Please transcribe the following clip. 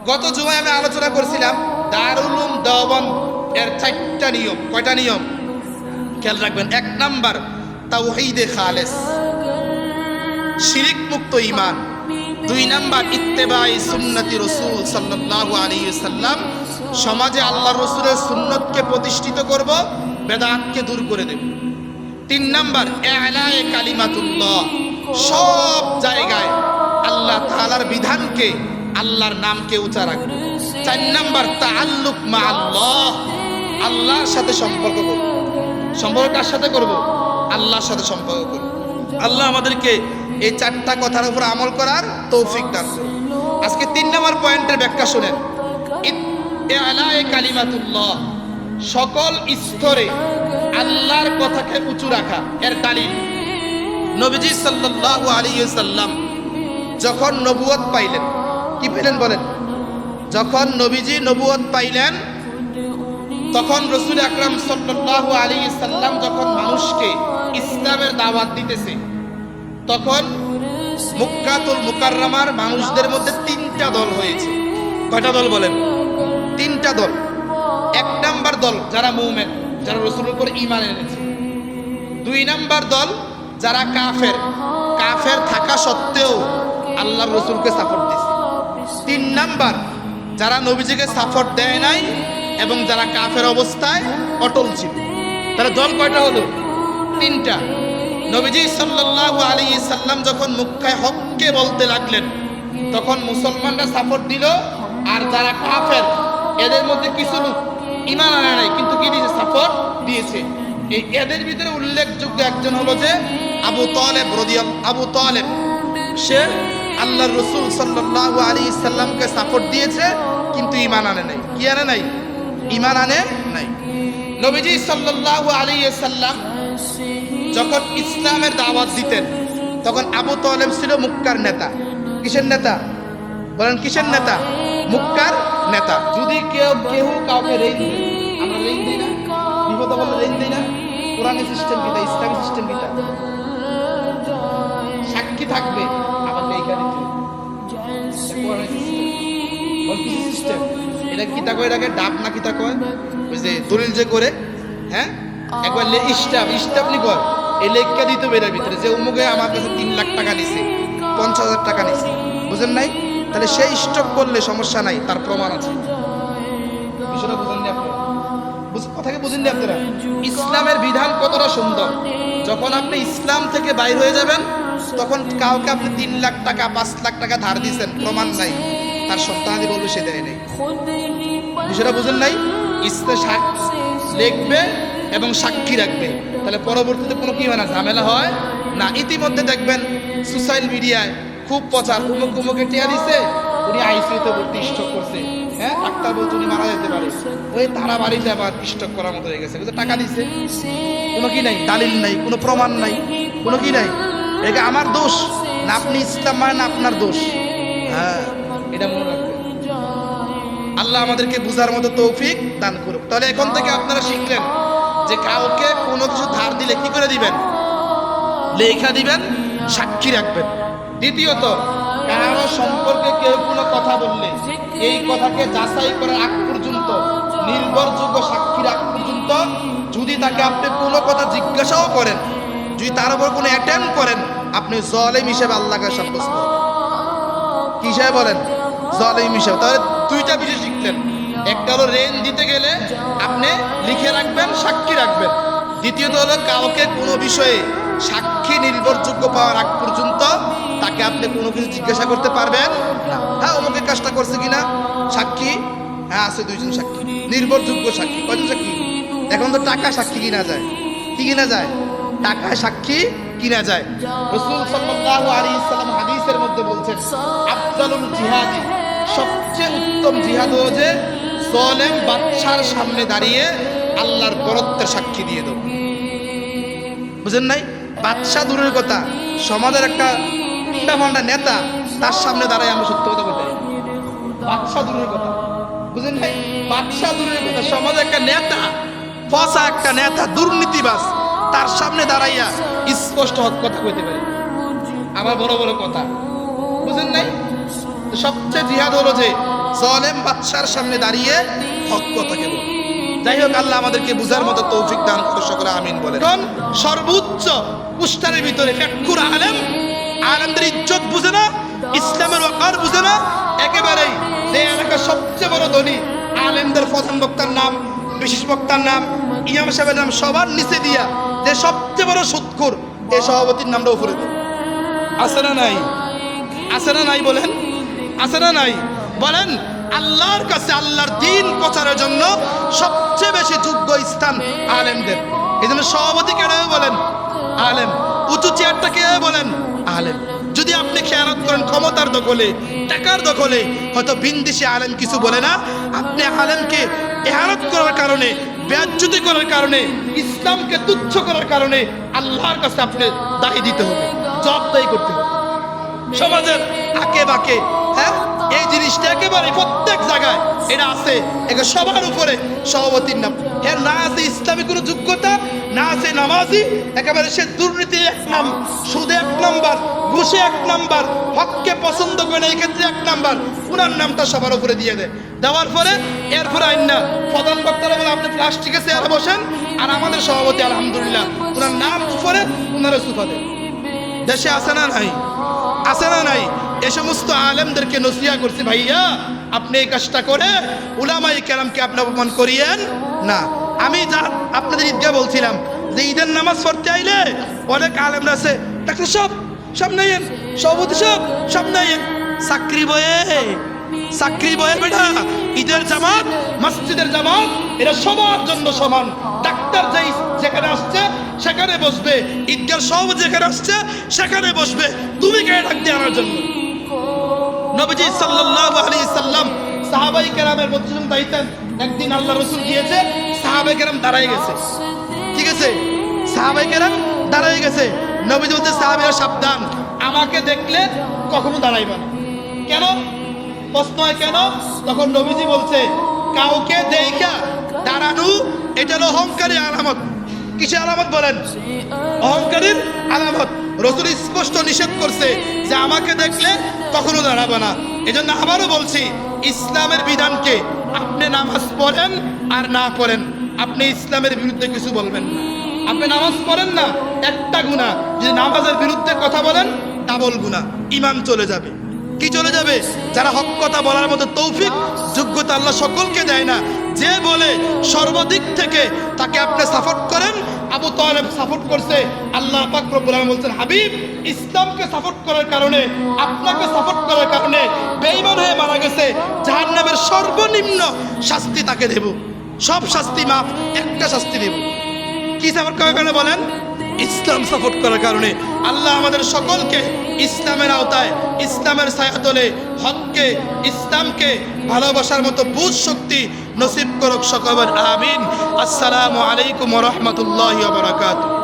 গত জুমায় আমি আলোচনা করেছিলাম দারুল উলুম দেওবন্দ এর 4টা নিয়ম। কয়টা নিয়ম খেয়াল রাখবেন? 1 নাম্বার তাওহীদে খালেস, শিরিক মুক্ত ঈমান। 2 নাম্বার ইত্তেবাই সুন্নতি রাসূল সাল্লাল্লাহু আলাইহি ওয়াসাল্লাম, সমাজে আল্লাহর রাসূলের সুন্নতকে প্রতিষ্ঠিত করব, বেদাতকে দূর করে দেব। 3 নাম্বার ইলায়ে কালিমাতুল্লাহ, সব জায়গায় আল্লাহ তাআলার বিধানকে, আল্লাহর নামকে উঁচা রাখব। 4 নাম্বার তাআল্লুক মা আল্লাহ, আল্লাহর সাথে সম্পর্ক করব। সম্পর্ক কার সাথে করব? আল্লাহর সাথে সম্পর্ক করব। আল্লাহ আমাদেরকে এই 4টা কথার উপর আমল করার তৌফিক দান করুন। আজকে 3 নম্বর পয়েন্টের ব্যাখ্যা শুনেন। ইলায়ে কালিমাতুল্লাহ, সকল স্তরে আল্লাহর কথাকে উঁচু রাখা। এর দালিল নবীজি সাল্লাল্লাহু আলাইহি ওয়াসাল্লাম যখন নবুয়ত পাইলেন, কি পেলেন বলেন? যখন নবীজি নবুয়ত পাইলেন, তখন রাসূল আকরাম সাল্লাল্লাহু আলাইহি ওয়াসাল্লাম যখন মানুষকে ইসলামের দাওয়াত দিতেছে, তখন মক্কাতুল মুকাররমার মানুষদের মধ্যে 3টা দল হয়েছে। কয়টা দল বলেন? 3টা দল। 1 নাম্বার দল যারা মুমিন, যারা রাসূলের উপর ঈমান এনেছে। 2 নাম্বার দল যারা কাফের, কাফের থাকা সত্ত্বেও আল্লাহর রাসূলকে সাপোর্ট দিয়েছে। 3 নাম্বার যারা নবীজিকে সাপোর্ট দেয় নাই এবং যারা কাফের অবস্থায় অটল ছিল। তাহলে দল কয়টা হলো? 3টা। নবীজি সাল্লাল্লাহু আলাইহি সাল্লাম যখন মক্কায় হককে বলতে লাগলেন, তখন মুসলমানরা সাপোর্ট দিল, আর যারা কাফের এদের মধ্যে কিছু লোক ঈমান আনে নাই, কিন্তু কি দিয়েছে? সাপোর্ট দিয়েছে। এই এদের ভিতরে উল্লেখযোগ্য একজন হলো যে আবু তালেব আবু তালেব। সে আল্লাহর রাসূল সাল্লাল্লাহু আলাইহি সাল্লামকে সাপোর্ট দিয়েছে, কিন্তু ঈমান আনে নাই। কি আনে নাই? ঈমান আনে নাই। নবীজি সাল্লাল্লাহু আলাইহি সাল্লাম যখন ইসলামের দাওয়াত দিতেন, তখন আবু তালেব ছিল মক্কার নেতা। কিসের নেতা বলেন? কিসের নেতা? মক্কার নেতা। যদি কেউ কাউকে রেইন দেয়, আমরা রেইন দিই না, বিপদ বলে রেইন দিই না। কোরআনের সিস্টেম কিটা, ইসলামী সিস্টেম কিটা? সাক্ষী থাকবে, আমার লেখা দিতে। সিস্টেম এটা কিতা কয়? এটাকে ডাব না কিতা কয়? ওই যে দলিল যে করে, হ্যাঁ, একবার স্টাপ নি কয়, এই লেখা দিতে বেরার ভিতরে যে অমুকে আমার কাছে 3 লাখ টাকা নিছে, 50,000 টাকা নিছে, বুঝেন নাই? তাহলে সেই স্টক করলে সমস্যা নাই, তার প্রমাণ আছে। বিষয়টা বুঝেননি আপনারা? কথাকে বুঝেননি আপনারা? ইসলামের বিধান কতটা সুন্দর। যখন আপনি ইসলাম থেকে বাইর হয়ে যাবেন, তখন কাউকে আপনি 3 লাখ টাকা 5 লাখ টাকা ধার দিয়েছেন, প্রমাণ নাই, তার সন্তানাদি বলবে সে দেয় নাই। বিষয়টা বুঝেন নাই? লিখবে এবং সাক্ষী রাখবে, তাহলে পরবর্তীতে কোনো কি হয় না, ঝামেলা হয় না। ইতিমধ্যে দেখবেন সোশ্যাল মিডিয়ায় খুব প্রচার, কুমুকে টিয়া দিছে, উনি আইসিইউতে ভর্তি, স্ট্রোক করছে, হ্যাঁ, ডাক্তার বলছে উনি মারা যেতে পারে, ওই তারা বাড়িতে আবার স্ট্রোক করার মতো হয়ে গেছে। টাকা দিছে, কোনো কি নাই, দালিল নাই, কোনো প্রমাণ নাই, কোনো কি নাই। এটা আমার দোষ না, আপনি ইসলাম মানে আপনার দোষ। হ্যাঁ, এটা মনে রাখবেন। আল্লাহ আমাদেরকে বুঝার মতো তৌফিক দান করুক। তাহলে এখন থেকে আপনারা শিখলেন যে কাউকে কোনো কিছু ধার দিলে কি করে দিবেন? লেখা দিবেন, সাক্ষী রাখবেন। দ্বিতীয়ত, কারো সম্পর্কে কেউ কোনো কথা বললে এই কথাকে যাচাই করার আগ পর্যন্ত, নির্ভরযোগ্য সাক্ষীর আগ পর্যন্ত, যদি তাকে আপনি কোনো কথা জিজ্ঞাসাও করেন, যদি তার উপর কোনো অ্যাটেম্প করেন, আপনি জালেম হিসেবে আল্লাহকে সাব্যস্ত করেন। কি হিসেবে বলেন? জালেম হিসেবে। তাহলে 2টা বিষয় শিখলেন। একটা হলো রেন দিতে গেলে আপনি লিখে রাখবেন, সাক্ষী রাখবেন। দ্বিতীয়ত হলো কাউকে কোনো বিষয়ে সাক্ষী নির্ভরযোগ্য পাওয়ার আগ পর্যন্ত তাকে আপনি কোনো কিছু জিজ্ঞাসা করতে পারবেন না। হ্যাঁ, অমুকে কাজটা করছে কিনা, সাক্ষী, হ্যাঁ আছে 2 জন সাক্ষী, নির্ভরযোগ্য সাক্ষী। কয়জন সাক্ষী? এখন তো টাকা সাক্ষী কিনা যায়। কি কিনা যায়? টাকা সাক্ষী কিনা যায়। রাসূল সাল্লাল্লাহু আলাইহি সাল্লাম হাদিসের মধ্যে বলছেন, আফজালুল জিহাদি, সবচেয়ে উত্তম জিহাদ হলো যে জালেম বাদশার সামনে দাঁড়িয়ে আল্লাহর বরত্বের সাক্ষী দিয়ে দাও। বুঝেন নাই? বাদশা দূরের কথা, সমাজের একটা ভান্ডা নেতা, তার সামনে দাঁড়ায় আমরা সত্য কথা বলতে, বাদশা দূরের কথা। বুঝেন নাই? বাদশা দূরের কথা, সমাজের একটা নেতা, ফসা একটা নেতা, দুর্নীতিবাজ, তার সামনে দাঁড়াইয়া স্পষ্ট হক কথা কইতে পারে, আবার বড় বড় কথা। বুঝেন নাই? সবচেয়ে জিহাদ হলো যে জালেম বাদশার সামনে দাঁড়িয়ে হক কথাকে বলে। যাই হোক, আল্লাহ আমাদেরকে বুঝার মতো তৌফিক দান করে, সকলে আমিন বলে। কারণ সর্বোচ্চ কুষ্ঠারের ভিতরে ফেকুর আলেম, আলেমদের ইজ্জত বুঝে না, ইসলামের ওয়াকার বুঝে না। একেবারেই যে এলাকার সবচেয়ে বড় ধনী আলেমদের প্রধান বক্তার নাম, বিশেষ বক্তার নাম, ইমাম সাহেবের নাম সবার নিচে দিয়া যে সবচেয়ে বড় সুদখোর, এই সভাপতির নামটা উপরে দেয়। আছে না নাই? আছে না নাই বলেন? আছে না নাই বলেন? আল্লাহর কাছে আল্লাহর দ্বীন প্রচারের জন্য সবচেয়ে বেশি যোগ্য স্থান আলেমদের। এই জন্য সভাপতি কেন বলেন? আলেম। উঁচু চেয়ারটা কে বলেন? আলেম। যদি আপনি খেয়ানত করেন ক্ষমতার দখলে, টাকার দখলে, হয়তো বিন্দিসি আলেম কিছু বলে না, আপনি আলেমকে ইহানত করার কারণে, বেজ্জতি করার কারণে, ইসলামকে তুচ্ছ করার কারণে আল্লাহর কাছে আপনি দায়ী দিতে হবে, জবাবদাহি করতে হবে। সমাজের আকে বাকে, হ্যাঁ, এই জিনিসটা একেবারে প্রত্যেক জায়গায় এটা আছে। এটা সবার উপরে সভাপতির নাম। হ্যাঁ, না আছে ইসলামী কোনো যোগ্যতা, না আছে নামাজি, একেবারে সে দুর্নীতি এক নাম, সুদে এক নাম্বার, ঘুষে এক নাম্বার, হককে পছন্দ করে এই ক্ষেত্রে এক নাম্বার, উনার নামটা সবার উপরে দিয়ে দেয়। দেওয়ার পরে এরপরে আইন না প্রধান বক্তারা বলে আপনি প্লাস্টিকে চেয়ারে বসেন, আর আমাদের সভাপতি আলহামদুলিল্লাহ উনার নাম উপরে, উনারা সুফা দেয়। দেশে আছে না নাই? আছে না নাই? এ সমস্ত আলেমদেরকে নসিহা করছি, ভাইয়া আপনি এই কাজটা করে উলামায়ে কেরামকে আপনি অপমান করিয়েন না। আমি যা আপনাদের ঈদগাহ বলছিলাম যে ঈদের নামাজ পড়তে আইলে অনেক আলেমরা আছে, ডাক্তার সব নাইয়েন, সভাপতি সব নাইয়েন, চাকরি বয়ে বেটা। ঈদের জামাত, মসজিদের জামাত এটা সবার জন্য সমান। ডাক্তার যেখানে আসছে সেখানে বসবে, ঈদগাহ সব যেখানে আসছে সেখানে বসবে, তুমি কে ডাক দিয়ে আনার জন্য? নবীজি সাল্লাল্লাহু আলাইহি সাল্লাম সাহাবায়ে কেরামের মধ্যে দাঁড়াইতেন। একদিন আল্লাহ রাসূল গিয়েছে, সাহাবায়ে কেরাম দাঁড়ায় গেছে, ঠিক আছে, সাহাবায়ে কেরাম দাঁড়ায় গেছে। নবীজি বলতে, সাহাবীরা সাবধান, আমাকে দেখলে কখনো দাঁড়াইবে না। কেন? প্রশ্ন হয় কেন? তখন নবীজি বলছে, কাউকে দেখা দাঁড়ানো এটা হলো অহংকারী আলামত। কিসের আলামত বলেন? অহংকারীর আলামত। রাসূল স্পষ্ট নিষেধ করছে যে আমাকে দেখলে কখনো দাঁড়াবে না। এজন্য আবারও বলছি, ইসলামের বিধানকে আপনি নামাজ পড়েন আর না পড়েন, আপনি ইসলামের বিরুদ্ধে কিছু বলবেন না। আপনি নামাজ পড়েন না, একটা গুনাহ, যদি নামাজের বিরুদ্ধে কথা বলেন ডাবল গুনাহ, ঈমান চলে যাবে। কি চলে যাবে? যারা হক কথা বলার মতো তৌফিক যোগ্যতা আল্লাহ সকলকে দেয় না, যে বলে সর্বাধিক থেকে তাকে আপনি সাপোর্ট করেন। আবু তালেব সাপোর্ট করছে, আল্লাহ পাক রব্বুল আলামিন বলছেন, হাবিব ইসলামকে সাপোর্ট করার কারণে, আপনাকে সাপোর্ট করার কারণে বেঈমান হয়ে মারা গেছে, জাহান্নামের সর্বনিম্ন শাস্তি তাকে দেব, সব শাস্তি মাফ, একটা শাস্তি দেব। কি সাপোর্ট করার কারণে বলেন? ইসলাম সাপোর্ট করার কারণে। আল্লাহ আমাদের সকলকে ইসলামের আওতায়, ইসলামের ছায়াতলে হককে, ইসলামকে ভালোবাসার মতো বুঝ শক্তি নসিব করুক সকল। আমিন। আসসালামু আলাইকুম ওয়া রাহমাতুল্লাহি ওয়া বারাকাতুহু।